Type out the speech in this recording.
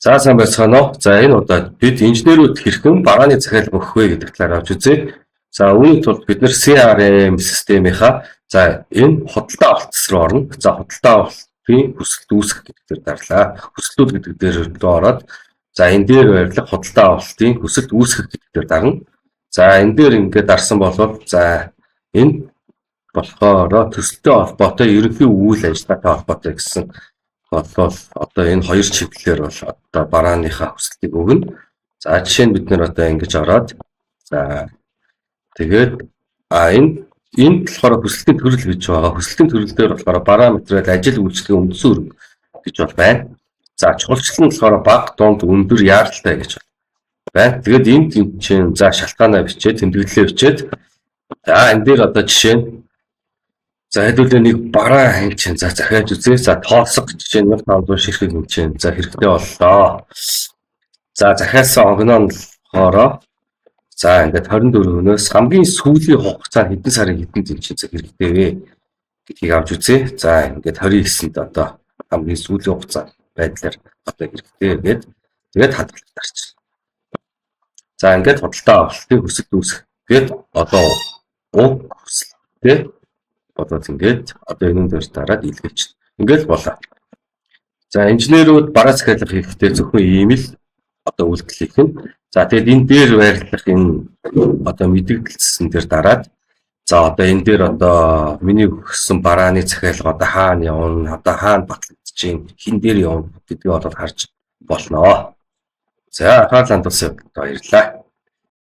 За сайн байцгаана уу. За энэ удаад бид инженерүүд хэрхэн барааны захиалга өгөх вэ гэдэг талаар авч үзье. За үүний тулд бид нэр CRM системийнхаа энэ худалдаа авалт руу орно. За худалдаа авалтын хүсэлт үүсгэх гэдэг дээр дарлаа. Хүсэлтүүд гэдэг дээр рүү ороод энэ дээр байрлах худалдаа авалтын хүсэлт үүсгэх гэдэг дээр дарна. За энэ дээр ингээд дарсан болвол энэ болохоор төсөлтөй холбоотой ерөнхий үйл ажиллагаатай холбоотой гэсэн болвол одоо энэ хоёр чиглэлээр бол одоо барааныхаа хүсэлтийг өгнө. За жишээ нь бид нэр одоо ингэж ороод тэгээд энэ болохоор хүсэлтийн төрөл гэж байгаа. Хүсэлтийн төрөл дээр болохоор бараа материал ажил үйлчлэгийн үндсэн үүрэг гэж бол байна. За чухалчлал нь болохоор бага, дунд, өндөр, яаралтай гэж байна. Тэгээд энд чинь шалтгаанаа бичээд тэмдэглэлээ бичээд энэ дээр одоо жишээ нь хэдүүлээ нэг бараа хин чинь захиаж үзье. Тоосго жишээ нь 1500 ширхэг хин чинь хэрэгтэй боллоо. Захиалсан огноо нь болохоор ингээд 24-өөс хамгийн сүүлийн хугацаа хэдэн сарын хэдэн тэнцээ хэрэгтэй вэ гэдгийг авч үзье. Ингээд 29-нд одоо хамгийн сүүлийн хугацаа байдлаар одоо хэрэгтэй гэдэг. Тэгээд хадгалж дарчих. Ингээд худалдаа авалтын хүсэлт үүсгэх гээд одоо уг хүсэлттэй бодоод ингээд одоо энэ дээр дараад илгээч. Ингээд болоо. Инженерүүд бараа захиалга хийхдээ зөвхөн ийм л одоо үйлдэл хийх нь. Тэгээд энэ дээр байрлах энэ одоо мэдээлэлсэн дээр дараад одоо энэ дээр одоо миний өгсөн барааны захиалга одоо хаана явна, одоо хаана батлагдчихээн, хин дээр явна гэдгийг одоо харж болноо. Анхаарлаа хандуулсан баярлалаа.